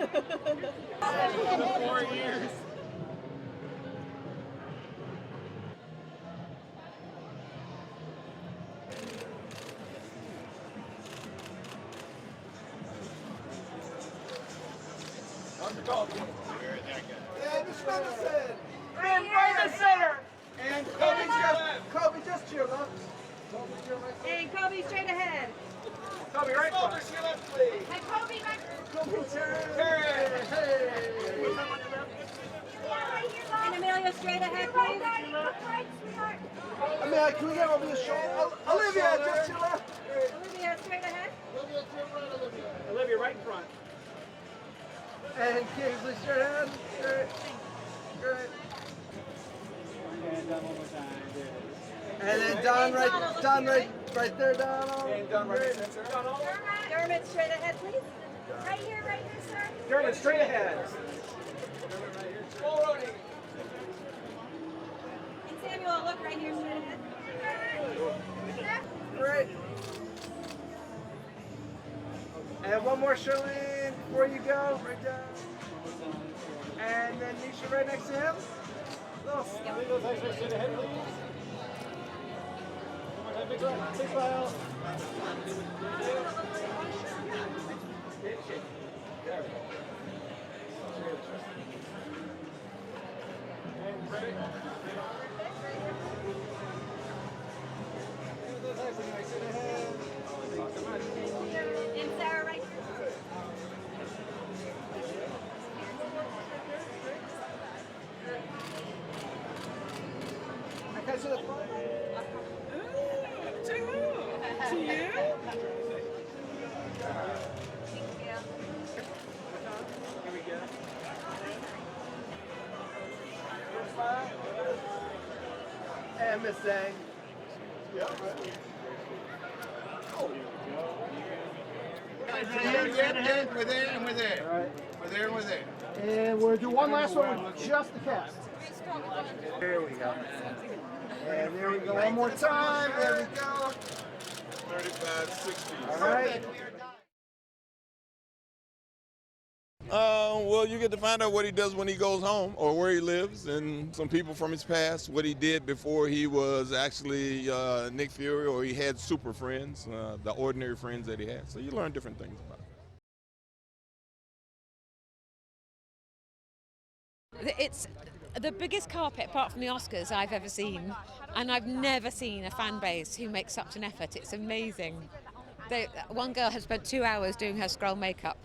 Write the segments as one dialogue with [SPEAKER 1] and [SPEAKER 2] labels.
[SPEAKER 1] 4 years.
[SPEAKER 2] And Miss Mendelsohn!
[SPEAKER 1] And right in the center!
[SPEAKER 2] And Cobie just to your left. Cobie to your right.
[SPEAKER 3] And Cobie straight ahead.
[SPEAKER 1] Cobie right front.
[SPEAKER 2] Smulders to your left, please.
[SPEAKER 3] And Cobie back.
[SPEAKER 2] Cobie turn.
[SPEAKER 1] Hey!
[SPEAKER 3] And Emilia straight ahead, please. Right, sweetheart.
[SPEAKER 2] Emilia, can we get over your shoulder? Olivia, just to your left.
[SPEAKER 3] Olivia straight ahead.
[SPEAKER 2] Olivia, to your right, Olivia.
[SPEAKER 1] Olivia right in front.
[SPEAKER 2] And Kingsley, straight ahead. Straight.
[SPEAKER 1] And done one more time. There it is.
[SPEAKER 2] And then Don right there, Donald.
[SPEAKER 1] And done right in the center.
[SPEAKER 3] Dermot straight ahead, please. Right here, sir.
[SPEAKER 1] Dermot straight ahead.
[SPEAKER 3] And Samuel, look right here, straight ahead.
[SPEAKER 2] Great. And one more, Charlene, before you go. Right down. And then Nisha right next to him.
[SPEAKER 1] Straight ahead, please. One more time, big smile. And ready.
[SPEAKER 3] And Sarah right here.
[SPEAKER 2] Okay, so the front.
[SPEAKER 3] To you?
[SPEAKER 2] And Miss Zhang.
[SPEAKER 4] We're there.
[SPEAKER 2] All right.
[SPEAKER 4] We're there.
[SPEAKER 2] And we'll do one last one with just the cast. There we go. And there we go. One more time. There we go.
[SPEAKER 4] 35, 60.
[SPEAKER 2] All right.
[SPEAKER 4] Well, you get to find out what he does when he goes home or where he lives and some people from his past, what he did before he was actually Nick Fury or he had super friends, the ordinary friends that he had. So you learn different things about it.
[SPEAKER 5] It's the biggest carpet, apart from the Oscars, I've ever seen. And I've never seen a fan base who makes such an effort. It's amazing. One girl has spent 2 hours doing her Skrull makeup.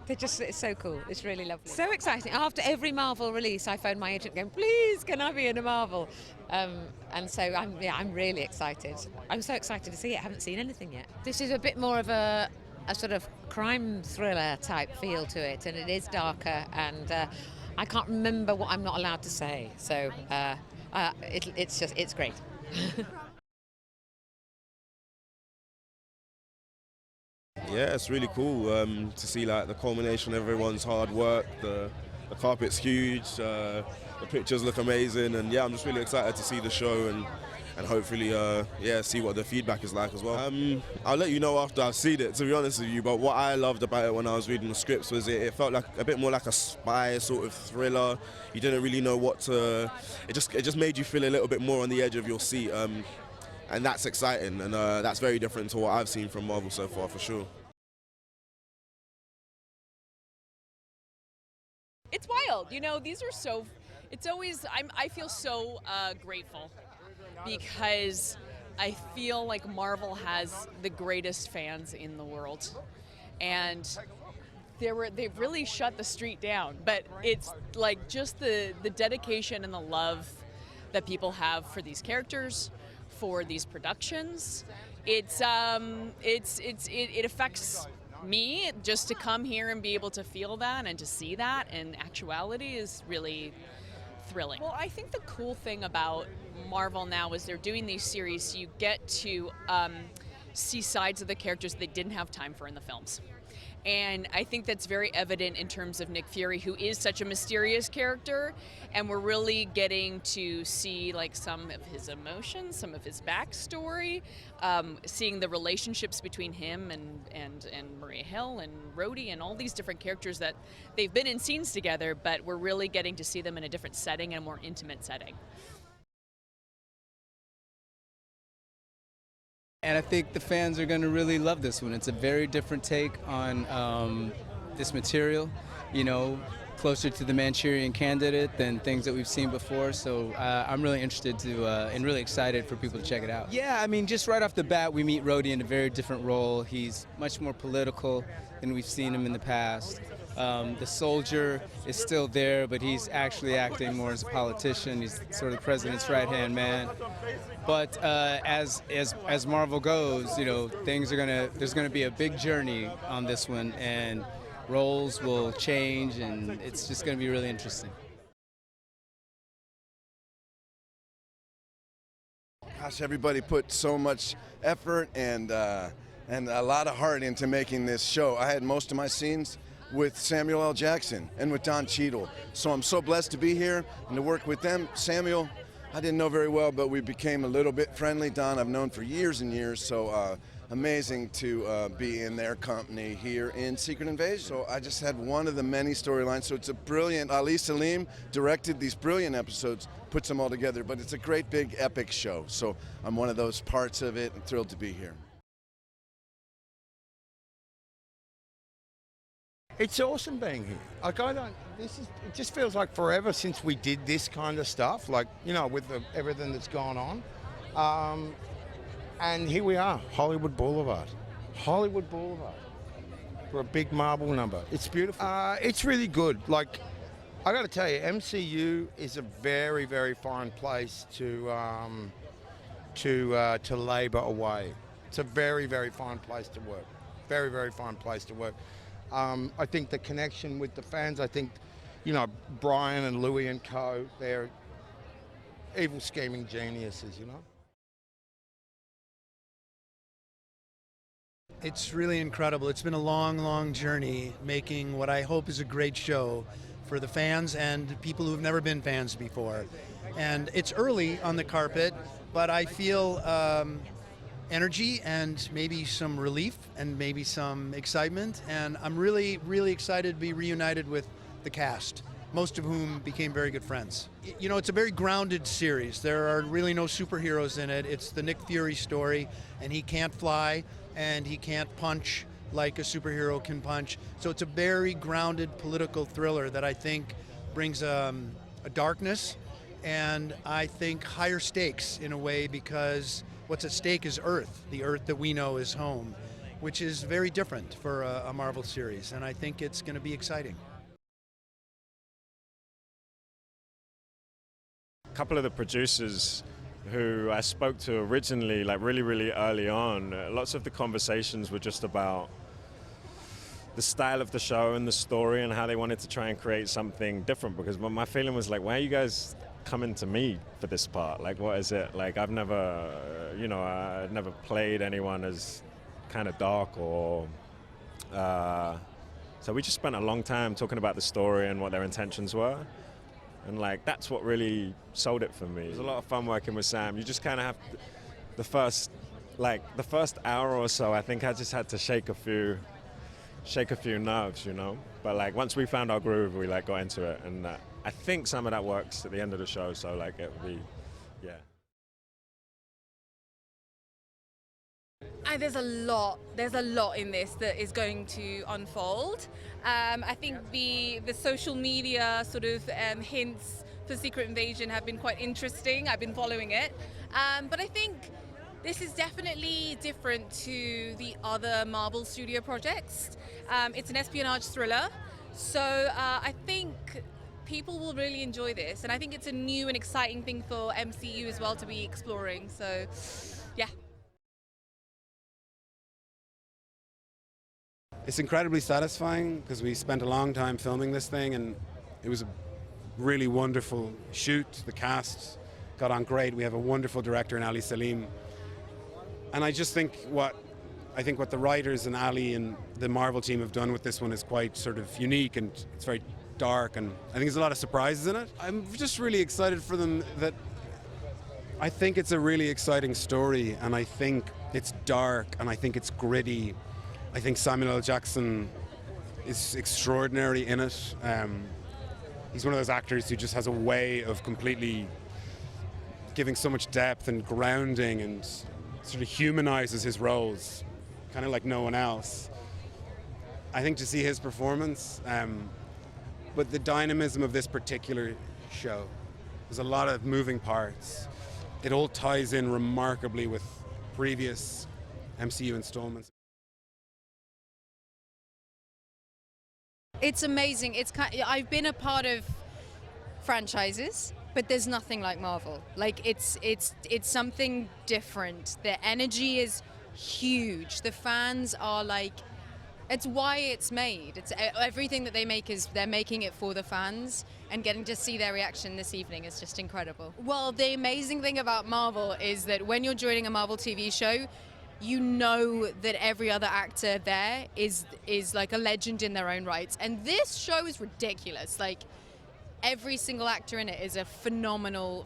[SPEAKER 5] It's so cool. It's really lovely. So exciting. After every Marvel release, I phone my agent going, please, can I be in a Marvel? And so I'm really excited. I'm so excited to see it. I haven't seen anything yet. This is a bit more of a sort of crime thriller type feel to it, and it is darker, and I can't remember what I'm not allowed to say. So it's great.
[SPEAKER 6] Yeah, it's really cool to see like the culmination of everyone's hard work. The carpet's huge, the pictures look amazing, and yeah, I'm just really excited to see the show and hopefully see what the feedback is like as well. I'll let you know after I've seen it, to be honest with you, but what I loved about it when I was reading the scripts was it felt like a bit more like a spy sort of thriller. You didn't really know what to... It just made you feel a little bit more on the edge of your seat, and that's exciting, and that's very different to what I've seen from Marvel so far, for sure.
[SPEAKER 7] It's wild, you know, these are so, it's always, I feel so grateful because I feel like Marvel has the greatest fans in the world, and they've really shut the street down, but it's like just the dedication and the love that people have for these characters, for these productions. It affects me just to come here and be able to feel that and to see that in actuality is really thrilling. Well, I think the cool thing about Marvel now is they're doing these series, so you get to see sides of the characters they didn't have time for in the films. And I think that's very evident in terms of Nick Fury, who is such a mysterious character, and we're really getting to see like some of his emotions, some of his backstory, seeing the relationships between him and Maria Hill and Rhodey and all these different characters that they've been in scenes together, but we're really getting to see them in a different setting and a more intimate setting.
[SPEAKER 8] And I think the fans are going to really love this one. It's a very different take on this material, you know, closer to the Manchurian Candidate than things that we've seen before. So I'm really interested to and really excited for people to check it out. Yeah, I mean, just right off the bat, we meet Rhodey in a very different role. He's much more political than we've seen him in the past. The soldier is still there, but he's actually acting more as a politician. He's sort of the president's right-hand man. But as Marvel goes, you know, there's gonna be a big journey on this one, and roles will change, and it's just gonna be really interesting.
[SPEAKER 9] Gosh, everybody put so much effort and a lot of heart into making this show. I had most of my scenes with Samuel L. Jackson and with Don Cheadle. So I'm so blessed to be here and to work with them. Samuel, I didn't know very well, but we became a little bit friendly. Don, I've known for years and years, so amazing to be in their company here in Secret Invasion. So I just had one of the many storylines, so it's a brilliant, Selim directed these brilliant episodes, puts them all together, but it's a great big epic show. So I'm one of those parts of it and thrilled to be here.
[SPEAKER 10] It's awesome being here. Like it just feels like forever since we did this kind of stuff, like, you know, with everything that's gone on. And here we are, Hollywood Boulevard. Hollywood Boulevard for a big Marvel number. It's beautiful. It's really good. Like, I got to tell you, MCU is a very, very fine place to labor away. It's a very, very fine place to work. Very, very fine place to work. I think the connection with the fans, I think, you know, Brian and Louis and co, they're evil scheming geniuses, you know?
[SPEAKER 11] It's really incredible. It's been a long, long journey making what I hope is a great show for the fans and people who've never been fans before. And it's early on the carpet, but I feel energy and maybe some relief and maybe some excitement, and I'm really, really excited to be reunited with the cast, most of whom became very good friends. You know, it's a very grounded series. There are really no superheroes in it. It's the Nick Fury story, and he can't fly and he can't punch like a superhero can punch. So it's a very grounded political thriller that I think brings a darkness and I think higher stakes in a way, because what's at stake is Earth, the Earth that we know is home, which is very different for a Marvel series, and I think it's going to be exciting.
[SPEAKER 12] A couple of the producers who I spoke to originally, like really, really early on, lots of the conversations were just about the style of the show and the story and how they wanted to try and create something different, because my feeling was like, why are you guys coming to me for this part? Like, what is it? Like, I've never, you know, I've never played anyone as kind of dark or... So we just spent a long time talking about the story and what their intentions were. And like, that's what really sold it for me. It was a lot of fun working with Sam. You just kind of have the first hour or so, I think I just had to shake a few nerves, you know. But like, once we found our groove, we like got into it, and I think some of that works at the end of the show. So like, it would be, yeah.
[SPEAKER 13] There's a lot in this that is going to unfold. I think the social media sort of hints for Secret Invasion have been quite interesting. I've been following it. But I think this is definitely different to the other Marvel Studio projects. It's an espionage thriller. So I think people will really enjoy this. And I think it's a new and exciting thing for MCU as well to be exploring. So, yeah.
[SPEAKER 14] It's incredibly satisfying because we spent a long time filming this thing, and it was a really wonderful shoot. The cast got on great. We have a wonderful director in Selim. And I just think what I think what the writers and Ali and the Marvel team have done with this one is quite sort of unique, and it's very dark, and I think there's a lot of surprises in it. I'm just really excited for them. That I think it's a really exciting story, and I think it's dark, and I think it's gritty. I think Samuel L. Jackson is extraordinary in it. He's one of those actors who just has a way of completely giving so much depth and grounding, and sort of humanizes his roles, kind of like no one else. I think to see his performance, but the dynamism of this particular show, there's a lot of moving parts. It all ties in remarkably with previous MCU installments.
[SPEAKER 15] It's amazing. I've been a part of franchises, but there's nothing like Marvel. Like it's something different. The energy is huge. The fans are like, it's why it's made. It's everything that they make is they're making it for the fans, and getting to see their reaction this evening is just incredible. Well, the amazing thing about Marvel is that when you're joining a Marvel TV show, you know that every other actor there is like a legend in their own rights. And this show is ridiculous. Like, every single actor in it is a phenomenal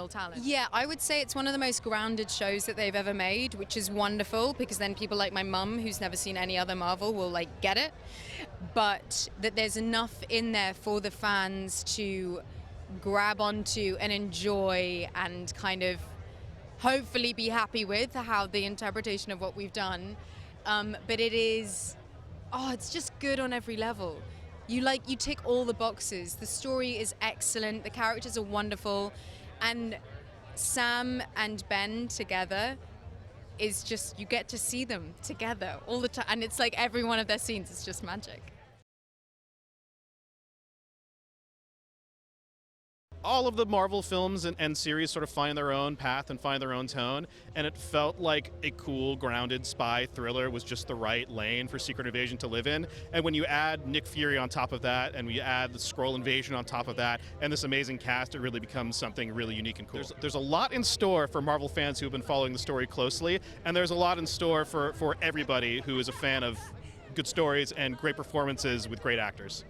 [SPEAKER 15] talent. Yeah, I would say it's one of the most grounded shows that they've ever made, which is wonderful, because then people like my mum, who's never seen any other Marvel, will like get it. But that there's enough in there for the fans to grab onto and enjoy, and kind of hopefully be happy with how the interpretation of what we've done. But it is, it's just good on every level. You tick all the boxes. The story is excellent. The characters are wonderful. And Sam and Ben together is just, you get to see them together all the time. And it's like every one of their scenes is just magic.
[SPEAKER 16] All of the Marvel films and series sort of find their own path and find their own tone, and it felt like a cool, grounded spy thriller was just the right lane for Secret Invasion to live in. And when you add Nick Fury on top of that, and we add the Skrull invasion on top of that, and this amazing cast, it really becomes something really unique and cool. There's a lot in store for Marvel fans who have been following the story closely, and there's a lot in store for everybody who is a fan of good stories and great performances with great actors.